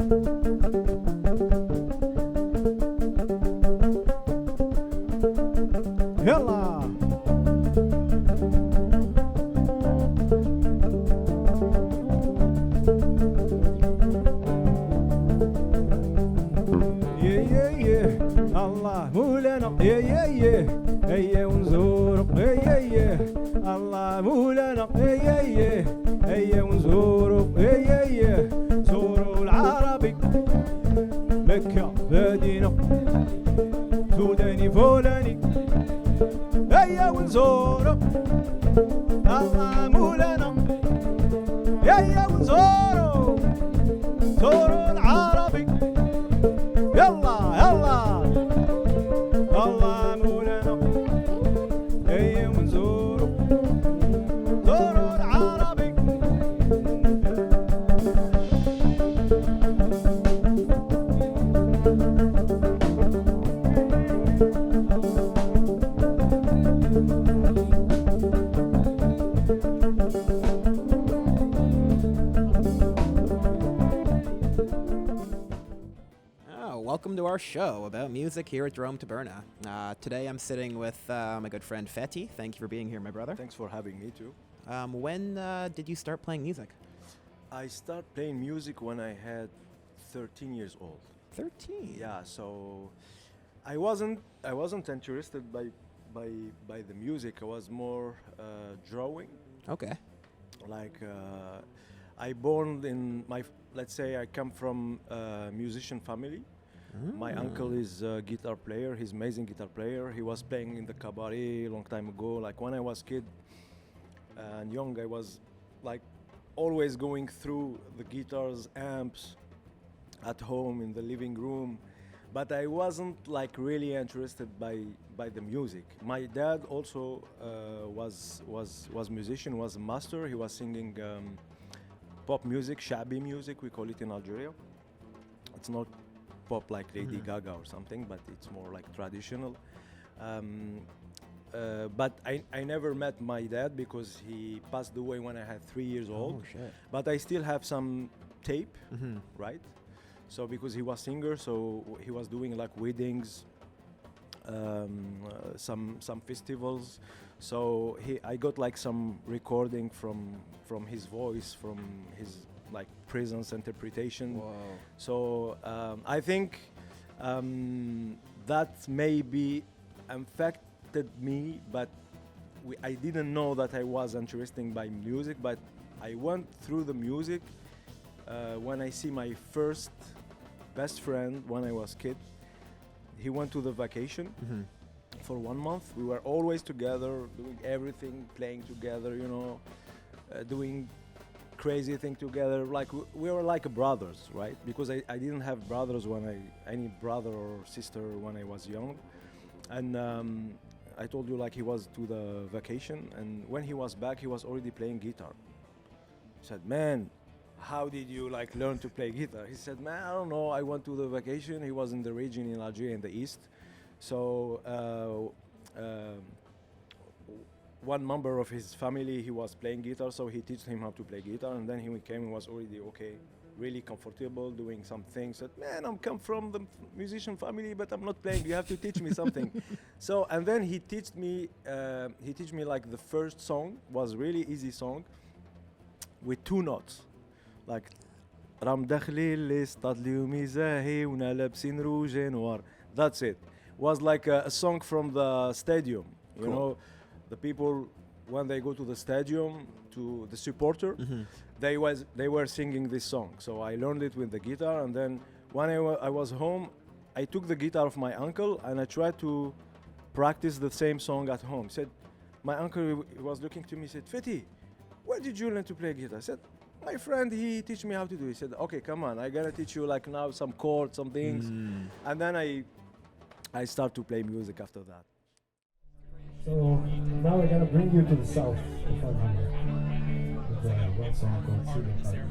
يلا الله مولانا يا يا يا هيا ونزور يا يا يا الله مولانا يا يا يا هيا ونزور يا يا يا زوروا العربي مكة مدينة سوداني فلاني هيا ونزور الله مولانا هيا ونزور زوروا العربي يلا يلا الله مولانا هيا ونزورو زورو العربي Welcome to our show about music here at Drom Taberna. Today I'm sitting with my good friend Fethi. Thank you for being here, my brother. Thanks for having me too. When did you start playing music? I started playing music when I had 13 years old. 13? Yeah, so I wasn't interested by the music. I was more drawing. Okay. Like I born in let's say I come from a musician family. My uncle is a guitar player. He's amazing guitar player. He was playing in the cabaret a long time ago. Like when I was kid and young, I was like always going through the guitars, amps at home in the living room. But I wasn't like really interested by the music. My dad also was musician, was a master. He was singing pop music, shabi music, we call it in Algeria. It's not pop like Lady Gaga or something, but it's more like traditional. But I never met my dad because he passed away when I had 3 years old. Oh, shit. But I still have some tape, right? So because he was singer, so he was doing like weddings, some festivals. So I got like some recording from his voice, from his like presence, interpretation. Whoa. So I think that maybe affected me, but I didn't know that I was interested by music. But I went through the music when I see my first best friend when I was kid. He went to the vacation for 1 month. We were always together, doing everything, playing together, you know, doing crazy thing together. Like we were like brothers, right? Because I didn't have brothers any brother or sister when I was young. And I told you like he was to the vacation, and when he was back, he was already playing guitar. He said, "Man, how did you like learn to play guitar?" He said, "Man, I don't know. I went to the vacation." He was in the region in Algeria in the east. So one member of his family, he was playing guitar, so he taught him how to play guitar, and then he came and was already okay, really comfortable doing some things. Said, "Man, I'm come from the musician family, but I'm not playing. You have to teach me something." So, and then he taught me like the first song was really easy song with 2 notes, like رام داخلي اللي اصطاد لي وميزاهي ونا لابسين روج نوار. That's it. Was like a song from the stadium. You know, the people when they go to the stadium, to the supporter, they were singing this song. So I learned it with the guitar, and then when I was home, I took the guitar of my uncle and I tried to practice the same song at home. Said, my uncle was looking to me, said, "Fethi, where did you learn to play guitar?" I said, "My friend, he teach me how to do it." He said, "Okay, come on, I gotta teach you like now some chords, some things." And then I start to play music after that. So now we're gonna bring you to the south of Algeria with one song called Sekkar.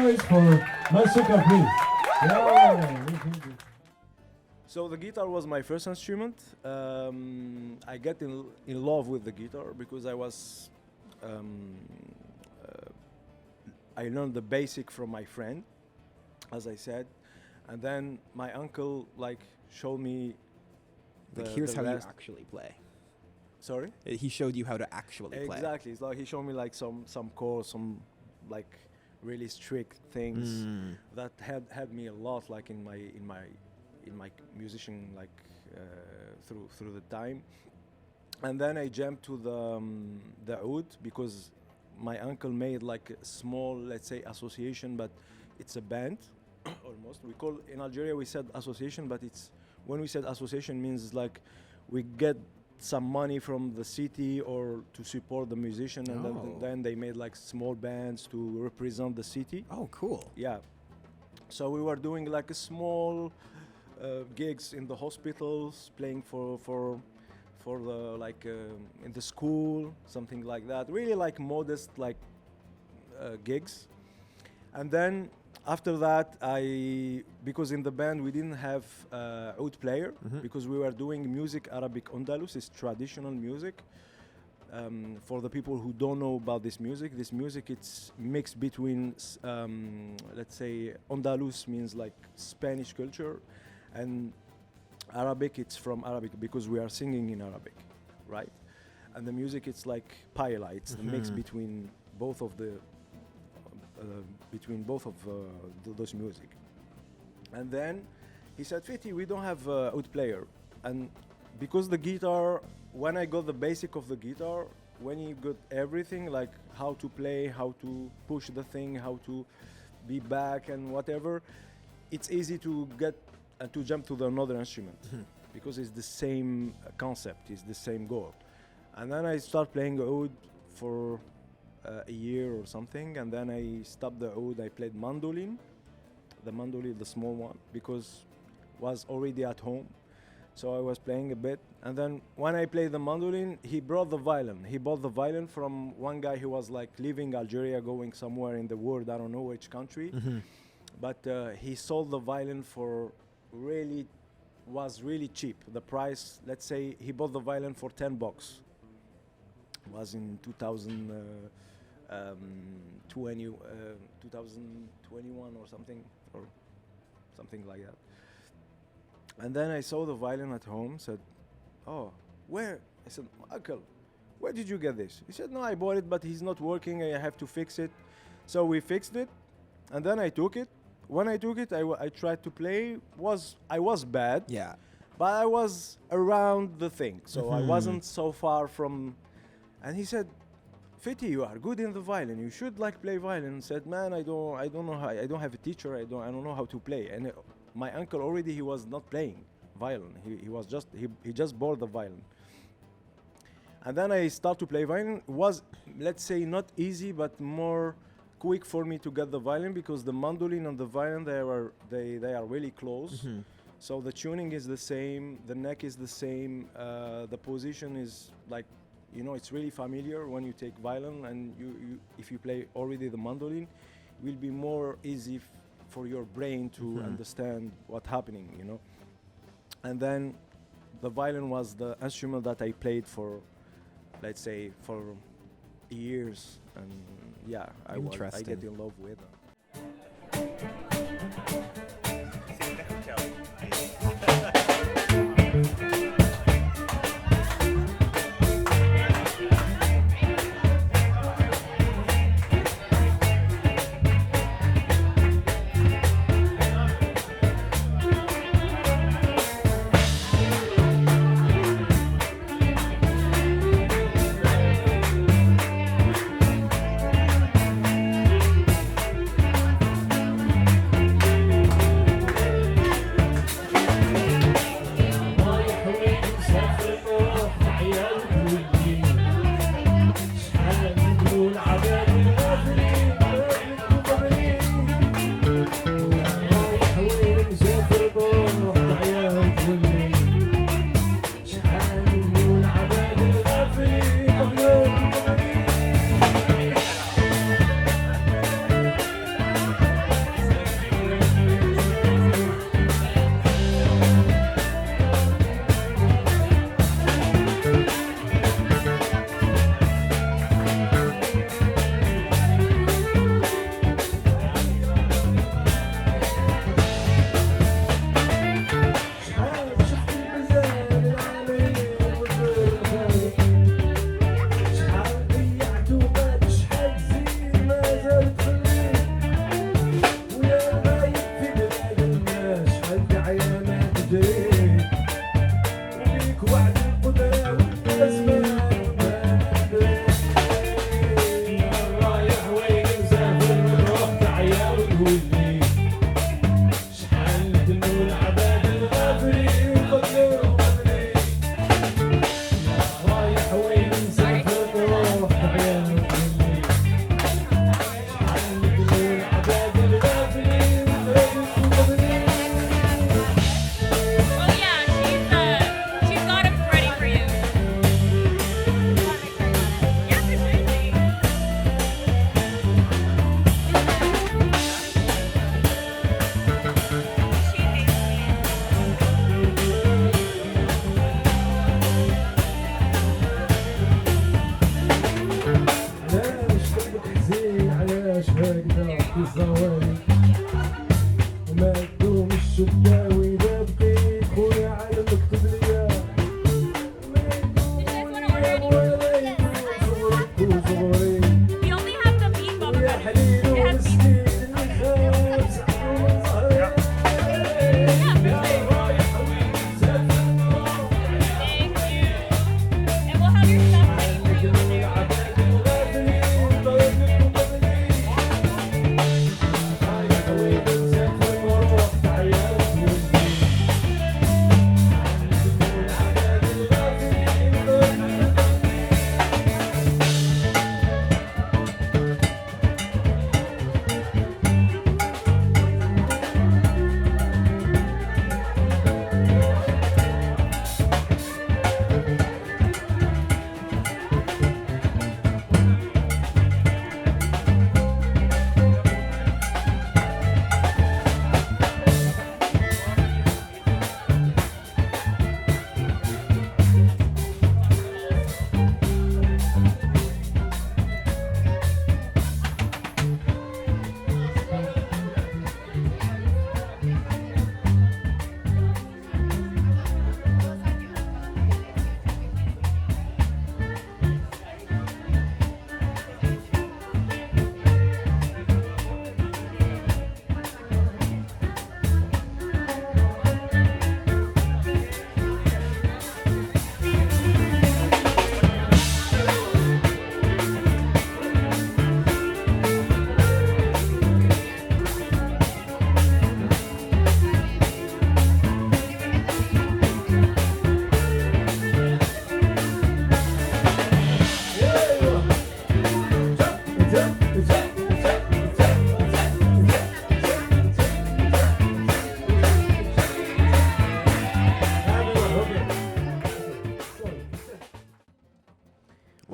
noise for Misha, please. Yeah. So the guitar was my first instrument. I got in love with the guitar because I learned the basic from my friend, as I said, and then my uncle showed me. Here's how you actually play. Sorry? He showed you how to actually play. Exactly. It's he showed me some chords, some really strict things that helped me a lot in my musician through the time. And then I jumped to the oud because my uncle made a small, let's say, association, but it's a band almost. We call in Algeria we said association, but when we said association means we get some money from the city or to support the musician, and then they made small bands to represent the city. Oh, cool. Yeah. So we were doing a small gigs in the hospitals, playing for the in the school, something like that. Really modest gigs. And then after that, because in the band we didn't have oud player, because we were doing music Arabic Andalus, it's traditional music. For the people who don't know about this music it's mixed between, let's say, Andalus means Spanish culture, and Arabic, it's from Arabic because we are singing in Arabic, right? And the music, it's paella, it's the mix between both of those music. And then he said, Fethi, we don't have oud player. And because the guitar, when I got the basic of the guitar, when you got everything, how to play, how to push the thing, how to be back and whatever, it's easy to get and to jump to another instrument because it's the same concept, it's the same goal. And then I start playing oud for a year or something, and then I stopped the oud. I played mandolin, the small one, because was already at home. So I was playing a bit, and then when I played the mandolin, he brought the violin. He bought the violin from one guy who was leaving Algeria, going somewhere in the world, I don't know which country. But he sold the violin for was really cheap. The price, let's say, he bought the violin for $10. Was in 2021 or something like that. And then I saw the violin at home, said, oh, where? I said, Uncle, where did you get this? He said, no, I bought it, but he's not working, I have to fix it. So we fixed it, and then I took it. When I took it, I tried to play. I was bad, yeah, but I was around the thing, so I wasn't so far from. And he said, Fethi, you are good in the violin. You should play violin. I said, man, I don't know how. I don't have a teacher. I don't know how to play. And my uncle already, he was not playing violin. He just bought the violin. And then I start to play violin. It was, let's say, not easy, but more quick for me to get the violin, because the mandolin and the violin, they are really close. So the tuning is the same, the neck is the same, the position is it's really familiar when you take violin, and you if you play already the mandolin, it will be more easy for your brain to understand what's happening, And then the violin was the instrument that I played for, let's say, for years, and yeah, I get in love with it.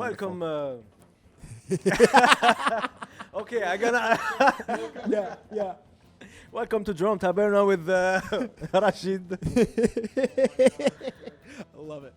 Welcome. Okay, I gonna. Yeah. Welcome to Drom Taberna with Rashid. Love it.